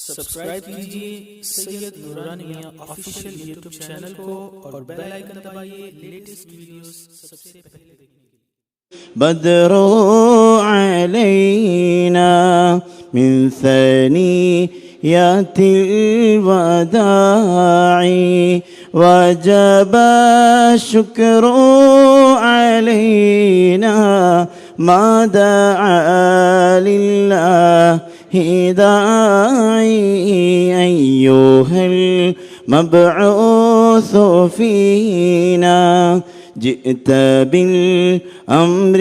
Subscribe कीजिए सैयद नूरानी मियां official YouTube channel को और बेल आइकन दबाइए लेटेस्ट वीडियोस सबसे पहले देखने के लिए। बदरो अलैना मिन सनियतिल वदाई वजब शुक्रू अलैना मा दआ लिल्लाहि दाई अय्युहल मबऊस फीना जिअत बिल-अम्र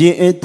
जिअत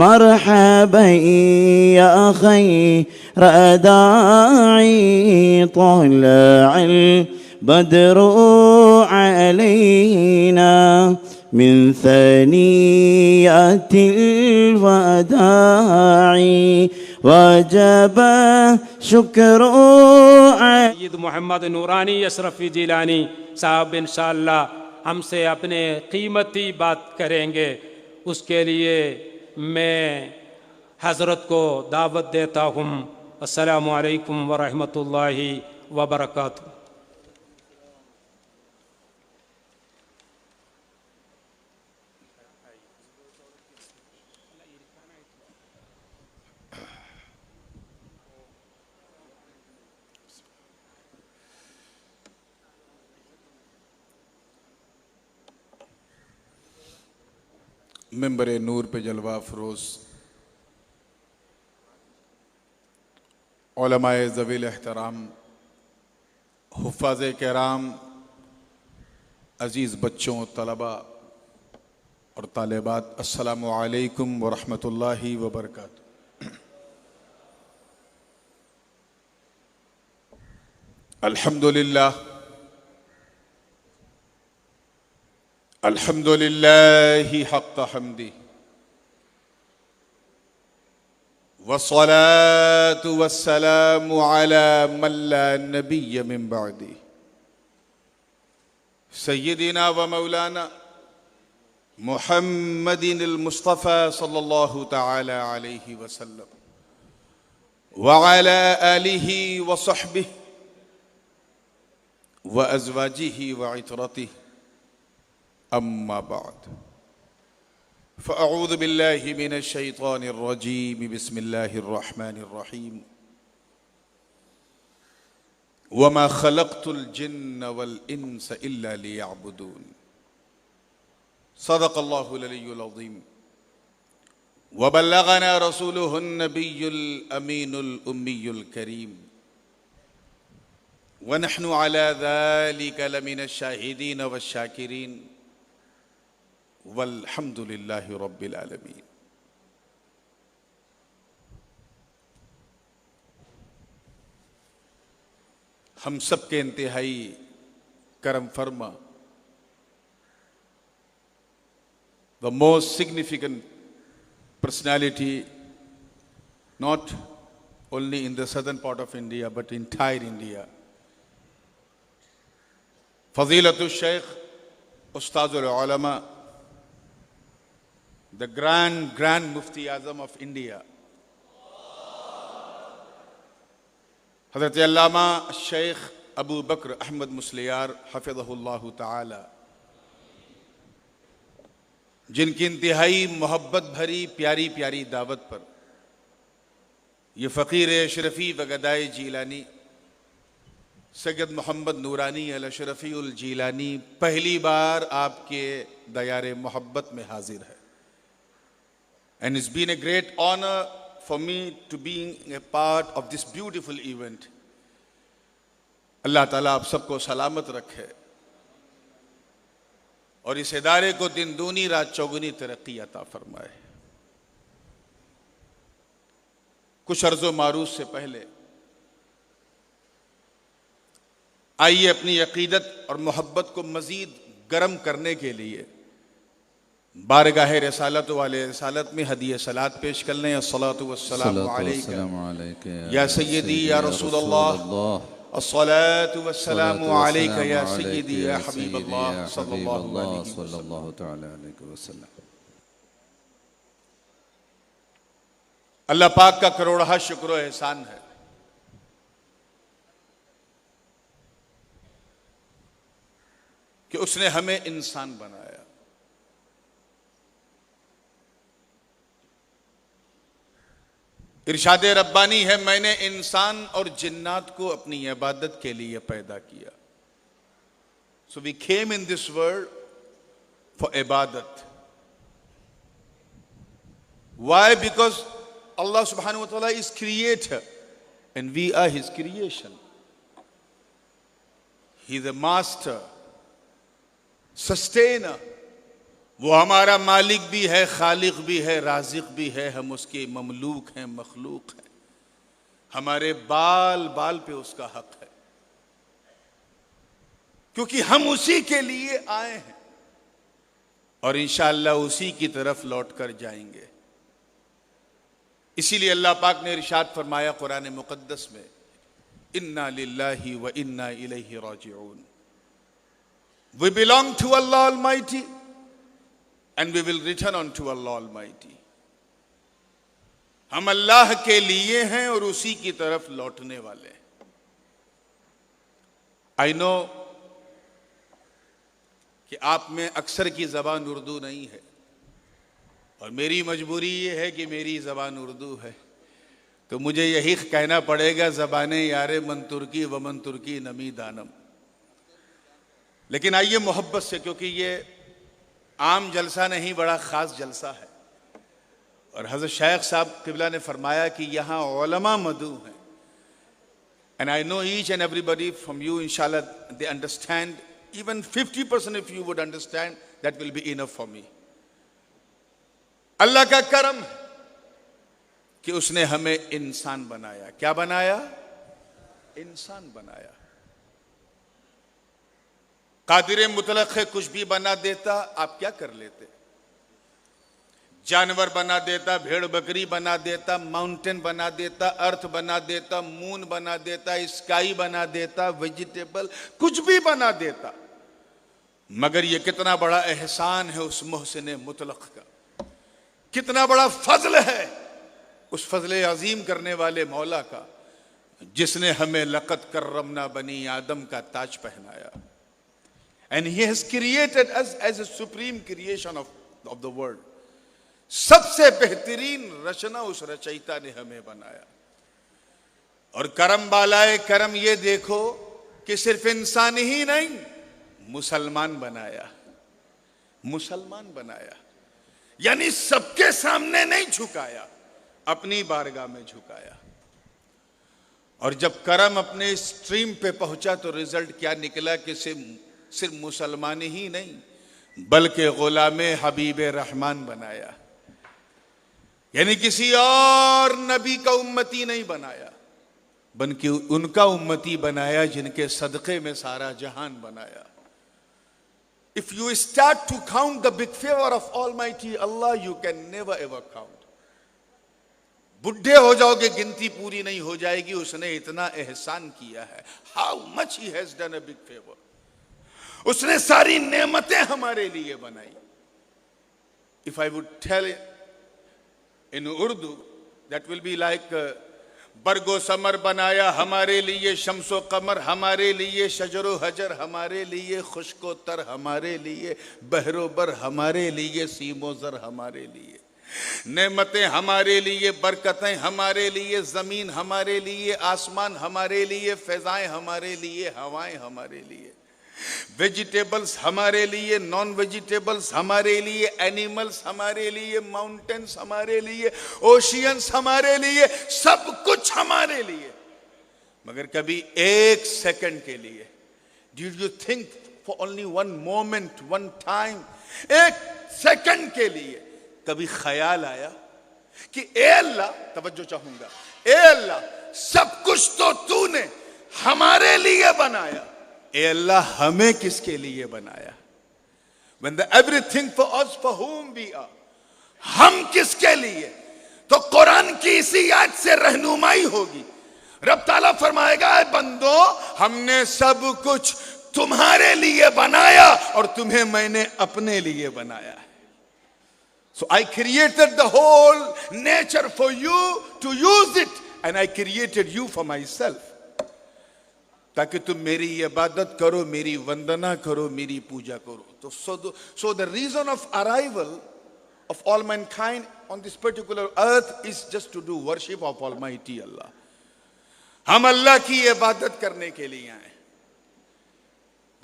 मरहबा या खैर दाई तलअल बद्रु अलैना मिन सनियतिल वदाई वजब शुक्र सैयद मोहम्मद नूरानी अशरफी जिलानी साहब इंशाअल्लाह हमसे अपने कीमती बात करेंगे। उसके लिए मैं हज़रत को दावत देता हूँ। अस्सलामु अलैकुम व रहमतुल्लाहि व बरकातुहू। मेंबर नूर पे जलवा फरोज उलमाए ज़वील एहतराम हुफ़ाज़े किराम अज़ीज़ बच्चों तलबा और तालिबात अस्सलामु अलैकुम व रहमतुल्लाहि व बरकातुहू। अल्हम्दुलिल्लाह अल्हम्दुलिल्लाहि हक़्क़ हम्दी वस्सलातु वस्सलामु अला मन ला नबिय्य मिन बअदी सय्यदिना व मौलाना मुहम्मदिनिल मुस्तफ़ा सल्लल्लाहु तआला अलैहि वसल्लम व अला आलिहि व सहबिहि व अज़वाजिहि व इतरतिहि अम्मा बाद फ़अऊज़ु बिल्लाहि मिनश शैतानिर रजीम बिस्मिल्लाहिर रहमानिर रहीम वमा खलक़तुल जिन्न वल इंस इल्ला लियअबुदून सदक़ल्लाहुल अलियुल अज़ीम व बल्लगना रसूलुहुन नबियुल अमीनुल उम्मियुल करीम व नहनु अला ज़ालिका लमिनश शाहिदीन वश्शाकिरीन वल्हम्दुलिल्लाहि रब्बिल आलमीन। हम सब के इंतहाई करम फरमा the most significant personality not only in the southern part of India but entire India, Fadilatul Shaykh Ustazul Ulama, the Grand Mufti Azam of India, Hazrat Allama Shaykh Abu Bakr Ahmad Musliyar Hafidhahullahu Ta'ala, जिनकी इंतहाई मोहब्बत भरी प्यारी प्यारी दावत पर ये फ़कीर अशरफ़ी व गदाए जीलानी सैयद मोहम्मद नूरानी अल अशरफ़ी उल जीलानी पहली बार आपके दयारे मोहब्बत में हाजिर है। And it's been a great honor for me to be a part of this beautiful event. अल्लाह ताला आप सबको सलामत रखे और इस इदारे को दिन दूनी रात चौगुनी तरक्की अता फरमाए। कुछ अर्ज़ो मारूफ से पहले आइए अपनी अकीदत और मोहब्बत को मज़ीद गर्म करने के लिए बारगाह रसालत वाले रसालत में हदिया सलात पेश कर लें। अस्सलातु वस्सलामु अलैका या सय्यदी या रसूलल्लाह अस्सलातु वस्सलामु अलैका या सय्यदी या हबीब अल्लाह सल्लल्लाहु अलैहि वसल्लम। अल्लाह पाक का करोड़हा शुक्र और एहसान है कि उसने हमें इंसान बनाया। इरशाद रब्बानी है, मैंने इंसान और जिन्नात को अपनी इबादत के लिए पैदा किया। So we came in this world for इबादत। Why? Because Allah subhanahu wa ta'ala is creator and we are his creation. He is the master, sustainer. वो हमारा मालिक भी है, खालिक भी है, राज़िक भी है। हम उसके ममलूक हैं, मखलूक हैं। हमारे बाल बाल पे उसका हक है, क्योंकि हम उसी के लिए आए हैं और इंशाअल्लाह उसी की तरफ लौट कर जाएंगे। इसीलिए अल्लाह पाक ने इरशाद फरमाया कुरान मुक़द्दस में, इन्ना लिल्लाहि व इन्ना इलैहि राजिऊन। We belong to Allah Almighty and we will return unto Allah Almighty. हम अल्लाह के लिए हैं और उसी की तरफ लौटने वाले हैं। आई नो कि आप में अक्सर की जबान उर्दू नहीं है और मेरी मजबूरी ये है कि मेरी ज़बान उर्दू है, तो मुझे यही कहना पड़ेगा, ज़बाने यारे मन तुर्की व मन तुर्की नमी दानम। लेकिन आइए मोहब्बत से, क्योंकि ये आम जलसा नहीं, बड़ा ख़ास जलसा है। और हज़रत शेख साहब क़िबला ने फरमाया कि यहाँ उलमा मदू हैं। And I know each and everybody from you इंशाल्लाह they understand, even 50% if you would understand, that will be enough for me. अल्लाह का करम है कि उसने हमें इंसान बनाया। क्या बनाया? इंसान बनाया। कादिर मुतलक है, कुछ भी बना देता, आप क्या कर लेते? जानवर बना देता, भेड़ बकरी बना देता, माउंटेन बना देता, अर्थ बना देता, मून बना देता, स्काई बना देता, वेजिटेबल, कुछ भी बना देता। मगर ये कितना बड़ा एहसान है उस मोहसिन मुतलक का, कितना बड़ा फजल है उस फजल अजीम करने वाले मौला का, जिसने हमें लक़द कर्रमना बनी आदम का ताज पहनाया। And he has created us as a supreme creation of the world. सबसे बेहतरीन रचना उस रचयिता ने हमें बनाया। और करम बालाए करम ये देखो कि सिर्फ इंसान ही नहीं, मुसलमान बनाया। मुसलमान बनाया यानी सबके सामने नहीं झुकाया, अपनी बारगाह में झुकाया। और जब करम अपने स्ट्रीम पे पहुंचा तो रिजल्ट क्या निकला कि सिर्फ मुसलमान ही नहीं बल्कि गुलामे हबीब रहमान बनाया। यानी किसी और नबी का उम्मती नहीं बनाया, बल्कि उनका उम्मती बनाया जिनके सदक़े में सारा जहान बनाया। If you start to count the big favor of Almighty Allah, you can never ever count. बुढ़े हो जाओगे, गिनती पूरी नहीं हो जाएगी, उसने इतना एहसान किया है। How much he has done a big favor. उसने सारी नेमतें हमारे लिए बनाई। If I would tell it in Urdu, that will be like बरगो समर बनाया हमारे लिए, शम्सो कमर हमारे लिए, शजरो हजर हमारे लिए, खुश्को तर हमारे लिए, बहरो बर हमारे लिए, सीमो जर हमारे लिए। नेमतें हमारे लिए, बरकतें हमारे लिए, ज़मीन हमारे लिए, आसमान हमारे लिए, फ़िज़ाएं हमारे लिए, हवाएं हमारे लिए, वेजिटेबल्स हमारे लिए, नॉन वेजिटेबल्स हमारे लिए, एनिमल्स हमारे लिए, माउंटेन्स हमारे लिए, ओशियंस हमारे लिए, सब कुछ हमारे लिए। मगर कभी एक सेकंड के लिए, did you think for only one moment, one time, एक सेकंड के लिए कभी ख्याल आया कि ए अल्लाह, तवज्जो चाहूंगा, ए अल्लाह सब कुछ तो तूने हमारे लिए बनाया, ए अल्लाह हमें किसके लिए बनाया? When the everything for us, for whom we are, हम किसके लिए? तो कुरान की इसी आयत से रहनुमाई होगी। रब ताला फरमाएगा, ऐ बंदो, हमने सब कुछ तुम्हारे लिए बनाया और तुम्हें मैंने अपने लिए बनाया है। So I created the whole nature for you to use it and I created you for myself. ताकि तुम मेरी इबादत करो, मेरी वंदना करो, मेरी पूजा करो। तो so the reason of arrival of all mankind on this particular earth is just to do worship of Almighty Allah. हम अल्लाह की इबादत करने के लिए आए।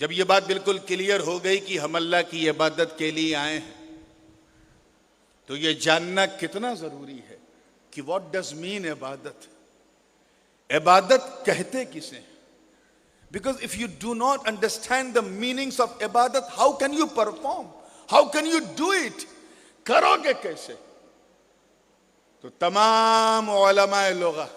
जब ये बात बिल्कुल क्लियर हो गई कि हम अल्लाह की इबादत के लिए आए हैं, तो ये जानना कितना जरूरी है कि व्हाट डज मीन इबादत। इबादत कहते किसे? Because if you do not understand the meanings of इबादत, how can you perform, how can you do it? करोगे कैसे? तो तमाम उलमाए लोगा,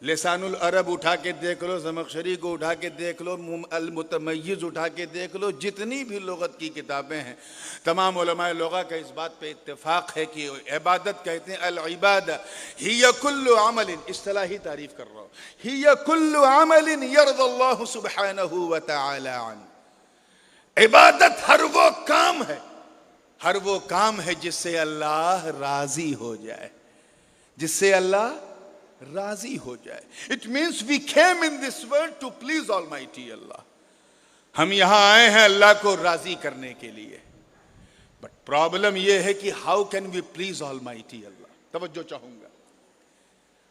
लिसानुल अरब उठा के देख लो, ज़मख़शरी को उठा के देख लो, अल मुतमय्यिज़ उठा के देख लो, जितनी भी लुग़त की किताबें हैं, तमाम उलमाए लोगा का इस बात पे इत्तेफाक है कि इबादत कहते हैं अल इबादा हिया कुल्लु अमलिन, इस्तिलाही तारीफ कर रहा हूँ, हिया कुल्लु अमलिन यरदल्लाहु सुब्हानहु व तआला अन। इबादत हर वो काम है, हर वो काम है जिससे अल्लाह राजी हो जाए, जिससे अल्लाह राजी हो जाए। It means we came in this world to please almighty अल्लाह। हम यहां आए हैं अल्लाह को राजी करने के लिए। बट प्रॉब्लम यह है कि how can we please almighty अल्लाह? तवज्जो चाहूंगा।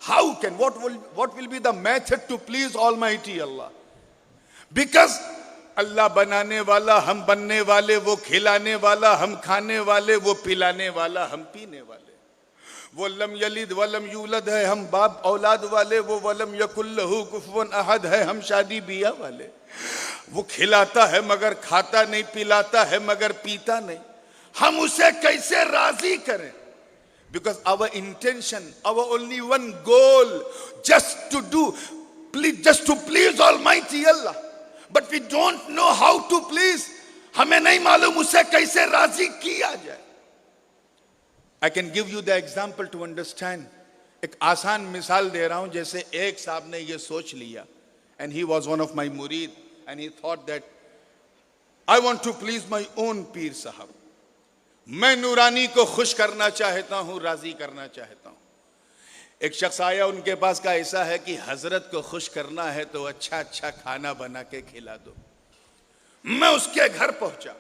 How can, what will be the method to please almighty अल्लाह? बिकॉज अल्लाह बनाने वाला, हम बनने वाले, वो खिलाने वाला, हम खाने वाले, वो पिलाने वाला, हम पीने वाले। वो लम यलिद वलम यूलद है, हम बाप औलाद वाले। वो वलम यकुल लहू कुफुवन अहद है, हम शादी बिया वाले। वो खिलाता है मगर खाता नहीं, पिलाता है मगर पीता नहीं। हम उसे कैसे राजी करें? Because our intention, our only one goal, just to please almighty Allah. But we don't know how to please. हमें नहीं मालूम उसे कैसे राजी किया जाए। I can give you the example to understand. एक आसान मिसाल दे रहा हूं। जैसे एक साहब ने ये सोच लिया, and he was one of my murid, and he thought that I want to please my own पीर साहब। मैं नूरानी को खुश करना चाहता हूं, राजी करना चाहता हूं। एक शख्स आया उनके पास, का ऐसा है कि हजरत को खुश करना है तो अच्छा अच्छा खाना बना के खिला दो। मैं उसके घर पहुंचा।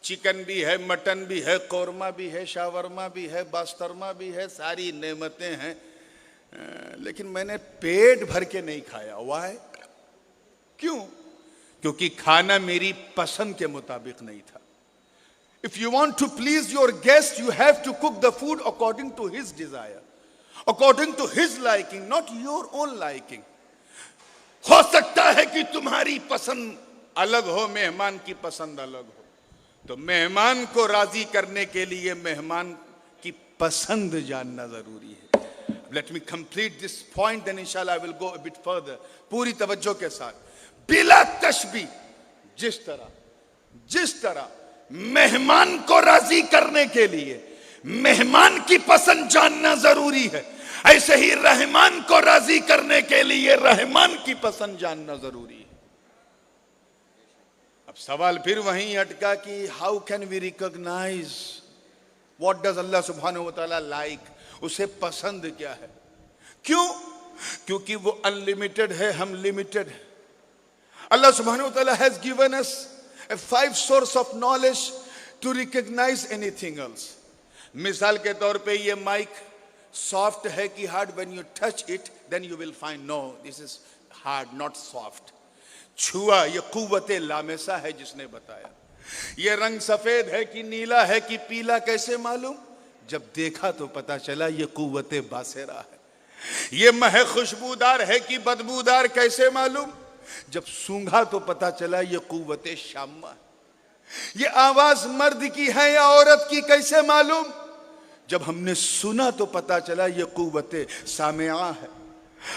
चिकन भी है, मटन भी है, कौरमा भी है, शावरमा भी है, बास्तरमा भी है, सारी नेमतें हैं, लेकिन मैंने पेट भर के नहीं खाया। वाई? क्यों? क्योंकि खाना मेरी पसंद के मुताबिक नहीं था। If you want to please your guest, you have to cook the food according to his desire, according to his liking, not your own liking. हो सकता है कि तुम्हारी पसंद अलग हो, मेहमान की पसंद अलग हो, तो मेहमान को राजी करने के लिए मेहमान की पसंद जानना जरूरी है। Let me complete this point, then इंशाल्लाह I will go a bit further. पूरी तवज्जो के साथ, बिला तशबी, जिस तरह मेहमान को राजी करने के लिए मेहमान की पसंद जानना जरूरी है, ऐसे ही रहमान को राजी करने के लिए रहमान की पसंद जानना जरूरी है। अब सवाल फिर वहीं अटका कि how can we recognise what does अल्लाह सुब्हानहू व तआला लाइक? उसे पसंद क्या है? क्यों? क्योंकि वो अनलिमिटेड है, हम लिमिटेड है। अल्लाह सुब्हानहू व तआला has given us a 5 source of knowledge to recognize anything else. मिसाल के तौर पे ये माइक सॉफ्ट है कि hard? when you touch it then you will find no, this is hard, not soft. छुआ, ये कुव्वते लामेसा है जिसने बताया। ये रंग सफेद है कि नीला है कि पीला, कैसे मालूम? जब देखा तो पता चला ये कुव्वते बासेरा है। ये मह खुशबूदार है कि बदबूदार, कैसे मालूम? जब सूंघा तो पता चला ये कुव्वते शामा है। ये आवाज मर्द की है या औरत की, कैसे मालूम? जब हमने सुना तो पता चला ये कुव्वते सामिया है।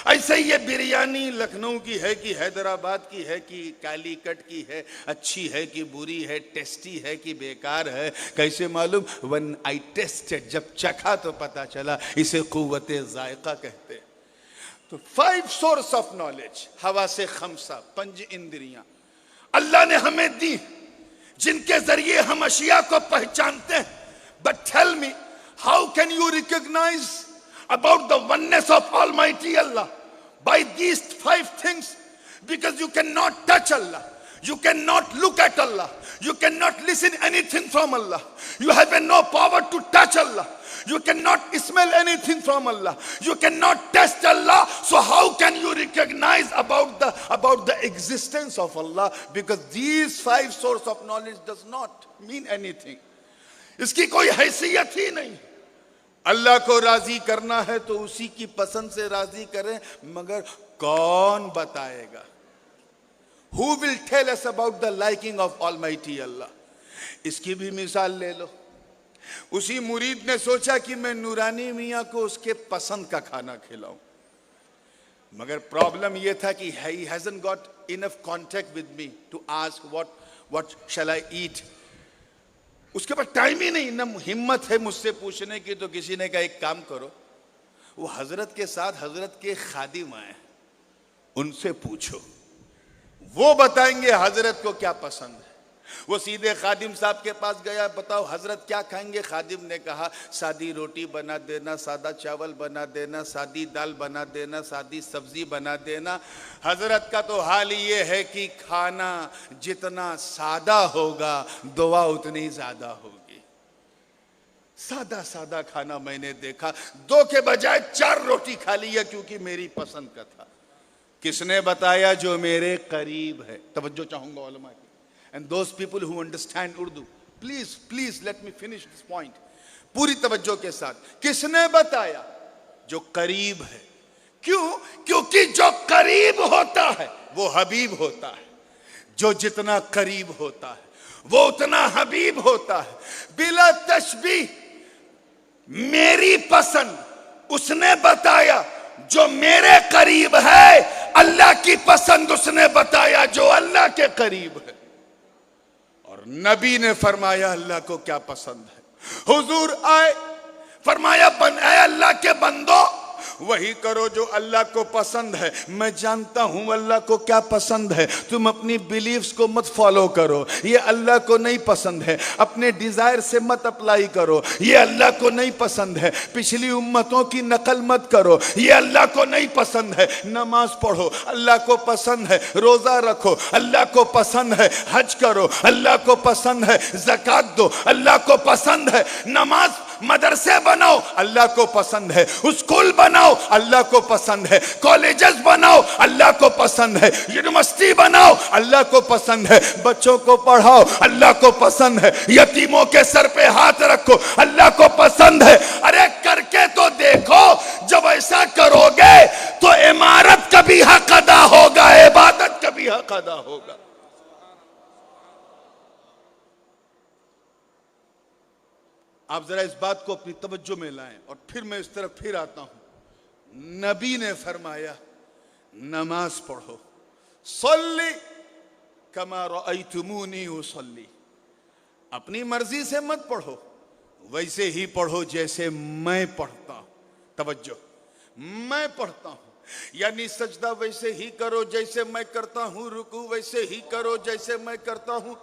ऐसे ये बिरयानी लखनऊ की है कि हैदराबाद की है कि कालीकट की है, अच्छी है कि बुरी है, टेस्टी है कि बेकार है, कैसे मालूम? When I tasted, जब चखा तो पता चला इसे कुव्वते जायका कहते हैं। तो 5 सोर्स ऑफ नॉलेज, हवा से खमसा, 5 इंद्रियां अल्लाह ने हमें दी, जिनके जरिए हम अशिया को पहचानते हैं. But tell me, how can you recognise about the oneness of Almighty Allah by these 5 things? Because you cannot touch Allah, you cannot look at Allah, you cannot listen anything from Allah, you have no power to touch Allah, you cannot smell anything from Allah, you cannot taste Allah. So how can you recognize about the existence of Allah? Because these 5 source of knowledge does not mean anything. इसकी कोई हैसियत ही नहीं. अल्लाह को राजी करना है तो उसी की पसंद से राजी करें, मगर कौन बताएगा? Who will tell us about the liking of Almighty Allah? इसकी भी मिसाल ले लो. उसी मुरीद ने सोचा कि मैं नूरानी मियाँ को उसके पसंद का खाना खिलाऊं, मगर प्रॉब्लम यह था कि he hasn't got enough contact with me to ask what shall I eat. उसके पास टाइम ही नहीं, ना हिम्मत है मुझसे पूछने की. तो किसी ने कहा एक काम करो, वो हजरत के साथ हजरत के खादिम आए, उनसे पूछो, वो बताएंगे हजरत को क्या पसंद है. वो सीधे खादिम साहब के पास गया, बताओ हजरत क्या खाएंगे? खादिम ने कहा सादी रोटी बना देना, सादा चावल बना देना, सादी दाल बना देना, सादी सब्जी बना देना. हजरत का तो हाल ये है कि खाना जितना सादा होगा दुआ उतनी ज्यादा होगी. सादा सादा खाना मैंने देखा, 2 के बजाय 4 रोटी खा लिया, क्योंकि मेरी पसंद का था. किसने बताया? जो मेरे करीब है. तवज्जो चाहूंगा उलमा की. And those people who understand Urdu, please let me finish this point. पूरी तवज्जो के साथ. किसने बताया? जो करीब है. क्यों? क्योंकि जो करीब होता है वो हबीब होता है. जो जितना करीब होता है वो उतना हबीब होता है. बिला तशबीह मेरी पसंद उसने बताया जो मेरे करीब है, अल्लाह की पसंद उसने बताया जो अल्लाह के करीब है. और नबी ने फरमाया अल्लाह को क्या पसंद है. हुजूर आए, फरमाया ऐ अल्लाह के बंदो, वही करो जो अल्लाह को पसंद है. मैं जानता हूं अल्लाह को क्या पसंद है. तुम अपनी बिलीव्स को मत फॉलो करो, ये अल्लाह को नहीं पसंद है. अपने डिजायर से मत अप्लाई करो, ये अल्लाह को नहीं पसंद है. पिछली उम्मतों की नकल मत करो, ये अल्लाह को नहीं पसंद है. नमाज पढ़ो, अल्लाह को पसंद है. रोजा रखो, अल्लाह को पसंद है. हज करो, अल्लाह को पसंद है. ज़कात दो, अल्लाह को पसंद है. नमाज मदरसे बनाओ, अल्लाह को पसंद है. स्कूल बनाओ, अल्लाह को पसंद है. कॉलेजेस बनाओ, अल्लाह को पसंद है. यूनिवर्सिटी बनाओ, अल्लाह को पसंद है. बच्चों को पढ़ाओ, अल्लाह को पसंद है. यतीमों के सर पे हाथ रखो, अल्लाह को पसंद है. अरे करके तो देखो. जब ऐसा करोगे तो इमारत कभी हक अदा होगा, इबादत कभी हक अदा होगा. आप जरा इस बात को अपनी तवज्जो में लाएं और फिर मैं इस तरफ फिर आता हूं. नबी ने फरमाया नमाज पढ़ो, सल्ली कमा रअयतुमूनी उसल्ली. अपनी मर्जी से मत पढ़ो, वैसे ही पढ़ो जैसे मैं पढ़ता हूं. तवज्जो, मैं पढ़ता हूं, यानी सजदा वैसे ही करो जैसे मैं करता हूं, रुकू वैसे ही करो जैसे मैं करता हूं.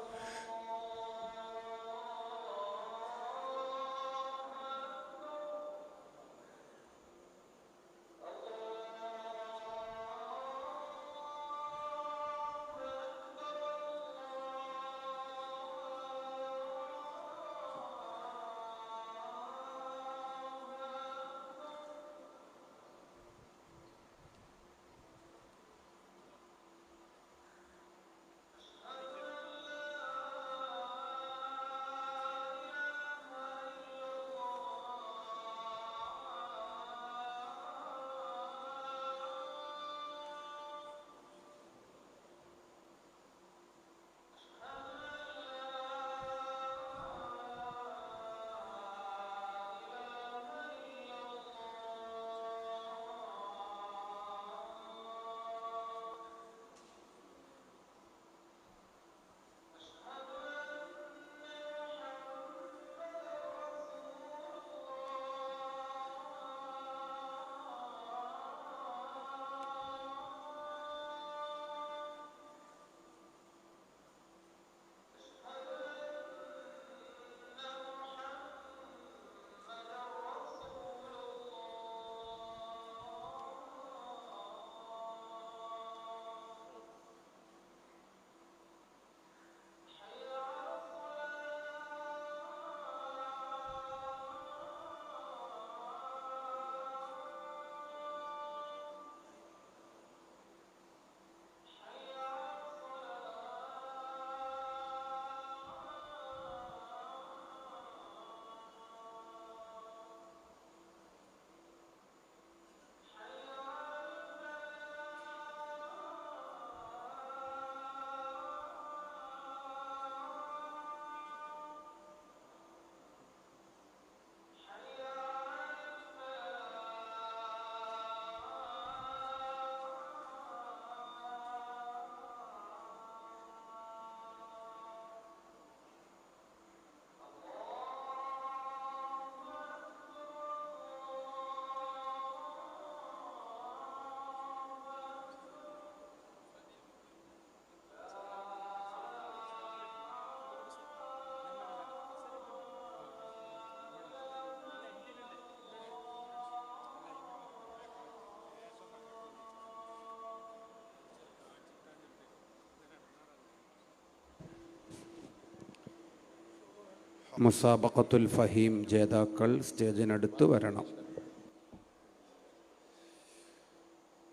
മുസാബഖത്തുൽ ഫഹീം ജേതാക്കൾ സ്റ്റേജിനടുത്ത് വരണം.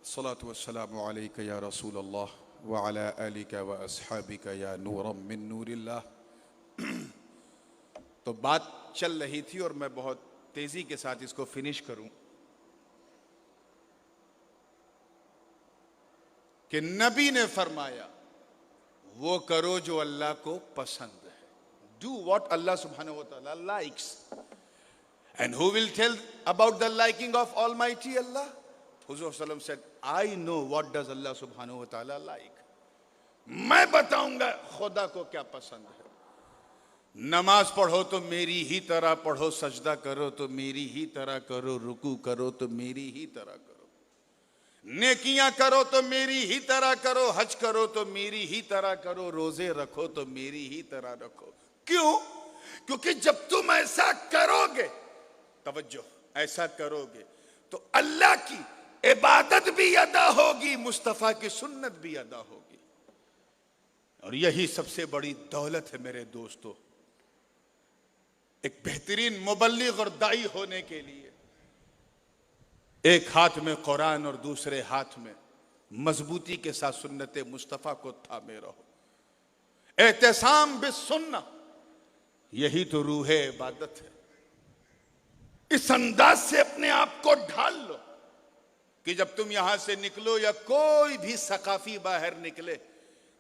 अस्सलातु वस्सलामु अलैका या रसूल अल्लाह व अला आलिका व अस्हाबिका या नूरम मिन नूरिल्लाह। तो बात चल रही थी और मैं बहुत तेजी के साथ इसको फिनिश करूं कि नबी ने फरमाया वो करो जो अल्लाह को पसंद है। डू व्हाट अल्लाह सुब्हानहू व तआला likes and who will tell about the liking of almighty अल्लाह? हुजूर सल्लल्लाहु अलैहि वसल्लम said, I know what does Allah subhanahu wa ta'ala like. मैं बताऊंगा खुदा को क्या पसंद है। नमाज पढ़ो तो मेरी ही तरह पढ़ो, सजदा करो तो मेरी ही तरह करो, रुकू करो तो मेरी ही तरह करो, नेकियां करो तो मेरी ही तरह करो, हज करो तो मेरी ही तरह करो, रोजे रखो तो मेरी ही तरह रखो। क्यों? क्योंकि जब तुम ऐसा करोगे, तवज्जो, ऐसा करोगे तो अल्लाह की इबादत भी अदा होगी, मुस्तफा की सुन्नत भी अदा होगी। और यही सबसे बड़ी दौलत है मेरे दोस्तों। एक बेहतरीन मुबल्लिग और दाई होने के लिए एक हाथ में कुरान और दूसरे हाथ में मजबूती के साथ सुन्नत मुस्तफा को थामे रहो। एहतसाम बिस्सुन्ना, यही तो रूह इबादत है। इस अंदाज से अपने आप को ढाल लो कि जब तुम यहां से निकलो या कोई भी सकाफी बाहर निकले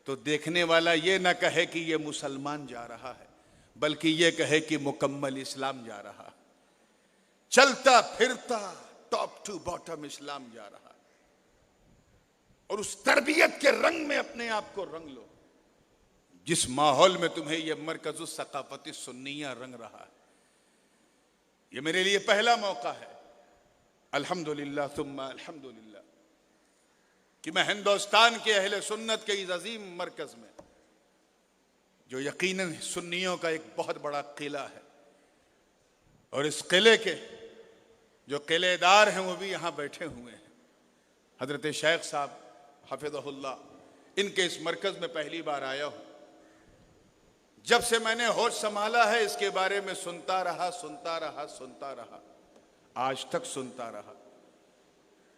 तो देखने वाला ये ना कहे कि ये मुसलमान जा रहा है, बल्कि ये कहे कि मुकम्मल इस्लाम जा रहा, चलता फिरता टॉप टू बॉटम इस्लाम जा रहा। और उस तरबियत के रंग में अपने आप को रंग लो जिस माहौल में तुम्हें यह मरकज़ सकाफती सुन्निया रंग रहा है। ये मेरे लिए पहला मौका है, अल्हम्दुलिल्लाह सुम्मा अल्हम्दुलिल्लाह, कि मैं हिंदुस्तान के अहले सुन्नत के इस अजीम मरकज में, जो यकीनन सुन्नियों का एक बहुत बड़ा किला है, और इस किले के जो किलेदार हैं वो भी यहां बैठे हुए हैं, हजरत शेख साहब हफिज़हुल्लाह, इनके इस मरकज में पहली बार आया हूं। जब से मैंने होश संभाला है इसके बारे में सुनता रहा, आज तक सुनता रहा।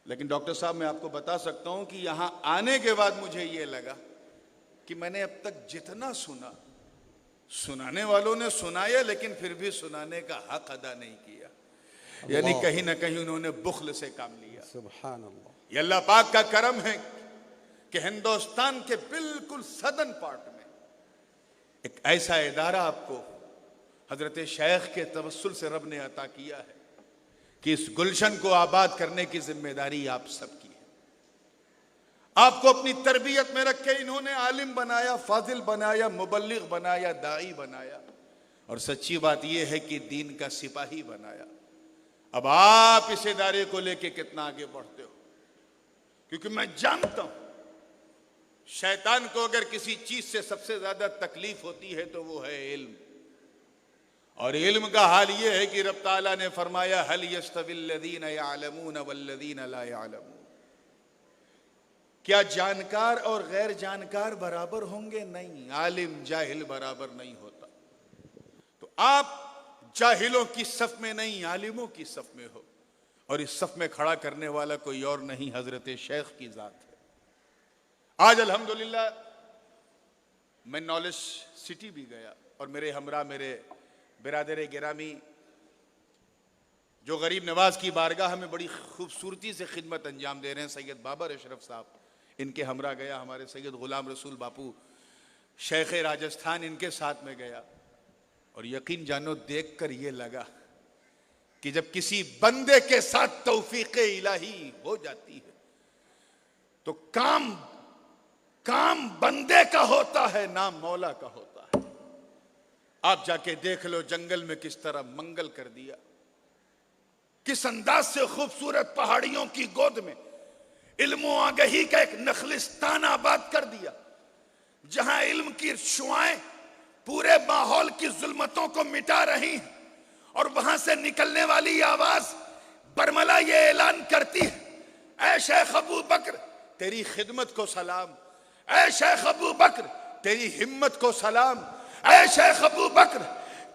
लेकिन डॉक्टर साहब, मैं आपको बता सकता हूं कि यहां आने के बाद मुझे यह लगा कि मैंने अब तक जितना सुना, सुनाने वालों ने सुनाया लेकिन फिर भी सुनाने का हक अदा नहीं किया, यानी कहीं ना कहीं उन्होंने बुख्ल से काम लिया। सुभान अल्लाह। ये अल्लाह पाक का करम है कि हिंदुस्तान के बिल्कुल सदर्न पार्ट में एक ऐसा इदारा आपको हजरत शेख के तवस्सुल से रब ने अता किया है कि इस गुलशन को आबाद करने की जिम्मेदारी आप सबकी है। आपको अपनी तरबियत में रख के इन्होंने आलिम बनाया, फाजिल बनाया, मुबल्लिग बनाया, दाई बनाया, और सच्ची बात यह है कि दीन का सिपाही बनाया। अब आप इस इदारे को लेके कितना आगे बढ़ते हो, क्योंकि मैं जानता हूं शैतान को अगर किसी चीज से सबसे ज्यादा तकलीफ होती है तो वो है इल्म। और इल्म का हाल ये है कि रब ताला ने फरमाया, हल यस्तविल्लज़ीना यअलमून वल्लज़ीना ला यअलमून, क्या जानकार और गैर जानकार बराबर होंगे? नहीं, आलिम जाहिल बराबर नहीं होता। तो आप जाहिलों की सफ में नहीं, आलिमों की सफ में हो, और इस सफ में खड़ा करने वाला कोई और नहीं, हजरत शेख की जात है। आज अल्हम्दुलिल्लाह मैं नॉलेज सिटी भी गया, और मेरे हमरा मेरे बिरादर गिरामी जो गरीब नवाज की बारगाह में बड़ी खूबसूरती से खिदमत अंजाम दे रहे हैं, सैयद बाबर अशरफ साहब, इनके हमरा गया। हमारे सैयद गुलाम रसूल बापू शेख राजस्थान, इनके साथ में गया, और यकीन जानो देखकर ये लगा कि जब किसी बंदे के साथ तौफीक इलाही हो जाती है तो काम बंदे का होता है, नाम मौला का होता है। आप जाके देख लो जंगल में किस तरह मंगल कर दिया, किस अंदाज से खूबसूरत पहाड़ियों की गोद में इल्म आगही का एक नखलिस्तान आबाद कर दिया, जहां इल्म की शुआएं पूरे माहौल की जुल्मतों को मिटा रही हैं, और वहां से निकलने वाली आवाज बरमला ये ऐलान करती है, ऐ शेख अबू बकर तेरी खिदमत को सलाम, ऐ शेख अबू बकर तेरी हिम्मत को सलाम, ऐ शेख अबू बकर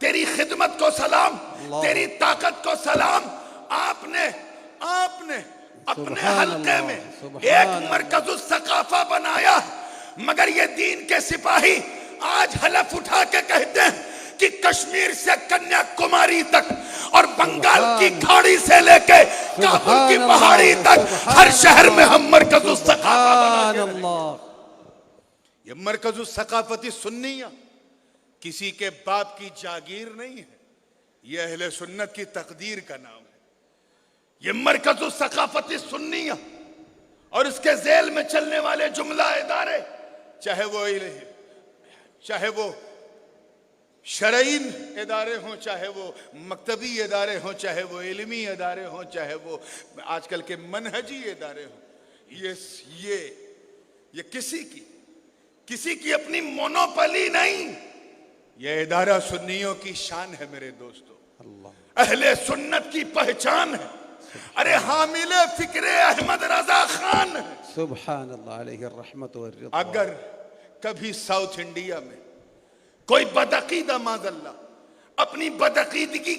तेरी खिदमत को सलाम, तेरी ताकत को सलाम। आपने अपने हल्के में एक मरकज़ुस सकाफा बनाया, मगर ये दीन के सिपाही आज हलफ उठा के कहते हैं कि कश्मीर से कन्याकुमारी तक और बंगाल की खाड़ी से लेके काबुल की पहाड़ी तक हर शहर में हम मरकज़ुस सकाफा बना के ये मरकज़ुस सकाफती सुन्निया किसी के बाप की जागीर नहीं है, ये अहले सुन्नत की तकदीर का नाम है। ये मरकज़ुस सकाफती सुन्निया और इसके जेल में चलने वाले जुमला इदारे, चाहे वो शरईन इदारे हों, चाहे वो मकतबी इदारे हों, चाहे वो इल्मी इदारे हों, चाहे वो आजकल के मनहजी इदारे हों, ये किसी की अपनी मोनोपली नहीं, ये इदारा सुन्नियों की शान है मेरे दोस्तों, अहले सुन्नत की पहचान है। अरे हामिले फिक्रे अहमद रजा खान है, सुभान अल्लाह अलैहि रहमत व रिज़्क़। अगर कभी साउथ इंडिया में कोई बदअकीदा माज़अल्लाह अपनी बदअकीदगी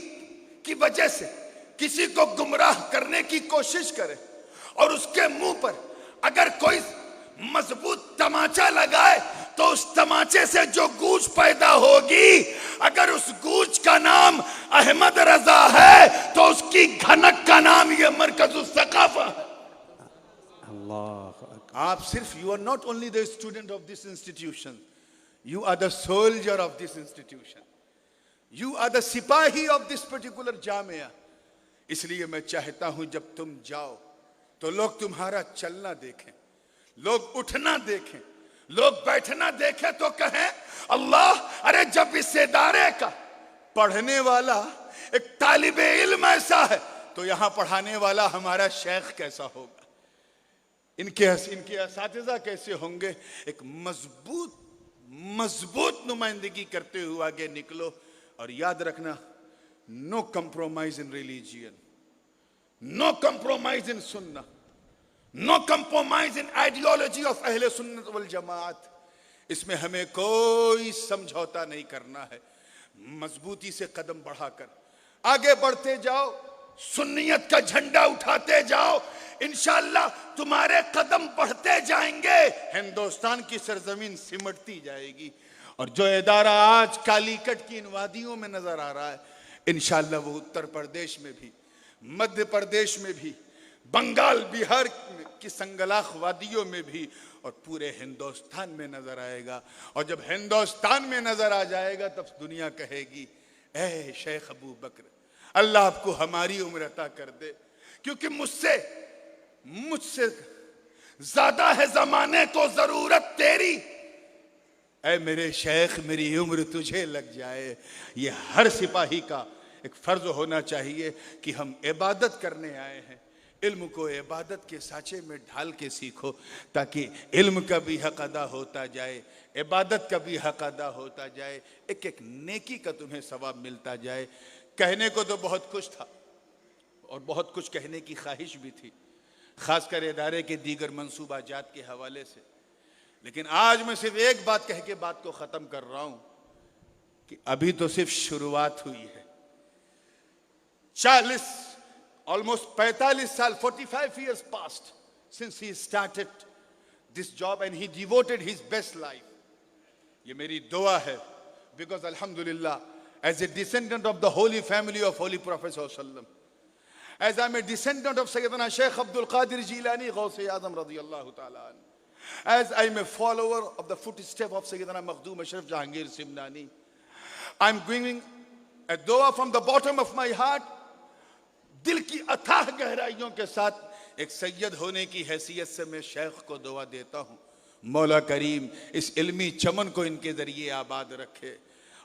की वजह से किसी को गुमराह करने की कोशिश करे और उसके मुंह पर अगर कोई मजबूत तमाचा लगाए तो उस तमाचे से जो गूंज पैदा होगी, अगर उस गूंज का नाम अहमद रजा है तो उसकी घनक का नाम ये मरकज़ुस सकाफा है। आप सिर्फ, you are not only the student of this institution, you are the soldier of this institution, you are the सिपाही of this particular जामिया। इसलिए मैं चाहता हूं जब तुम जाओ तो लोग तुम्हारा चलना देखें, लोग उठना देखें, लोग बैठना देखें तो कहें अल्लाह, अरे जब इस इदारे का पढ़ने वाला एक तालिबे इल्म ऐसा है तो यहां पढ़ाने वाला हमारा शेख कैसा होगा, इनके असातिज़ा कैसे होंगे। एक मजबूत नुमाइंदगी करते हुए आगे निकलो और याद रखना, no compromise in religion, no compromise in सुन्ना, no compromise in ideology of अहले सुन्नत वल जमात। इसमें हमें कोई समझौता नहीं करना है, मजबूती से कदम बढ़ाकर आगे बढ़ते जाओ, सुन्नियत का झंडा उठाते जाओ, इंशाअल्लाह तुम्हारे कदम बढ़ते जाएंगे, हिंदुस्तान की सरजमीन सिमटती जाएगी। और जो इदारा आज कालीकट की इन वादियों में नजर आ रहा है, इंशाअल्लाह वो उत्तर प्रदेश में भी, मध्य प्रदेश में भी, बंगाल बिहार की संगलाख वादियों में भी और पूरे हिंदुस्तान में नजर आएगा। और जब हिंदुस्तान में नजर आ जाएगा तब दुनिया कहेगी, ए शेख अबू बकर, अल्लाह आपको हमारी उम्र अता कर दे, क्योंकि मुझसे ज्यादा है जमाने को जरूरत तेरी। ऐ मेरे शेख, मेरी उम्र तुझे लग जाए। ये हर सिपाही का एक फर्ज होना चाहिए कि हम इबादत करने आए हैं, इल्म को इबादत के साँचे में ढाल के सीखो, ताकि इल्म का भी हक अदा होता जाए, इबादत का भी हक अदा होता जाए, एक एक नेकी का तुम्हें सवाब मिलता जाए। कहने को तो बहुत कुछ था और बहुत कुछ कहने की ख्वाहिश भी थी, खासकर इदारे के दीगर मंसूबाजात के हवाले से, लेकिन आज मैं सिर्फ एक बात कह के बात को ख़त्म कर रहा हूं कि अभी तो सिर्फ शुरुआत हुई है। 45 साल, 45 years passed since he started this job and he devoted his best life. ये मेरी दुआ है, because alhamdulillah, as a descendant of the holy family of Holy Prophet sallallahu alaihi wasallam, as I'm a descendant of Sayyidina Shaykh Abdul Qadir Jilani Ghaus-e Azam radiyallahu ta'ala anhu, as I'm a follower of the footstep of Sayyidina Makhdoom Ashraf Jahangir Simnani, I'm bringing a dua from the bottom of my heart, दिल की अथाह गहराइयों के साथ एक सैयद होने की हैसियत से मैं शेख को दुआ देता हूँ, मौला करीम इस इल्मी चमन को इनके जरिए आबाद रखे,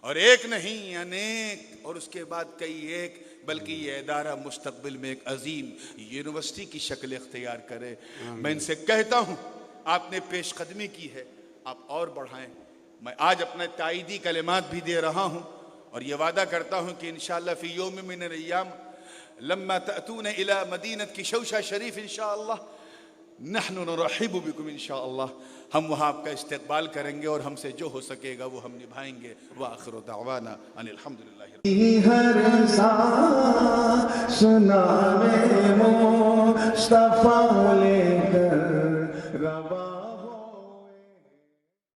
और एक नहीं अनेक, और उसके बाद कई एक, बल्कि ये इदारा मुस्तकबिल में एक अजीम यूनिवर्सिटी की शक्ल इख्तियार करे। मैं इनसे कहता हूँ, आपने पेशकदमी की है, आप और बढ़ाएं। मैं आज अपने ताईदी कलिमात भी दे रहा हूँ और ये वादा करता हूँ कि इंशाअल्लाह फी यौम मिन अल-अय्याम लम्मा तअतून इला मदीनत की शौशा शरीफ, इंशाअल्लाह नहनु नुरहिबु बिकुम इंशाअल्लाह। हम वहाँ आपका इस्तकबाल करेंगे और हमसे जो हो सकेगा वो हम निभाएंगे। व आखिरु दावाना अनिल हम्दुलिल्लाह। हर सा सुनावे मुस्तफा लेकर रवा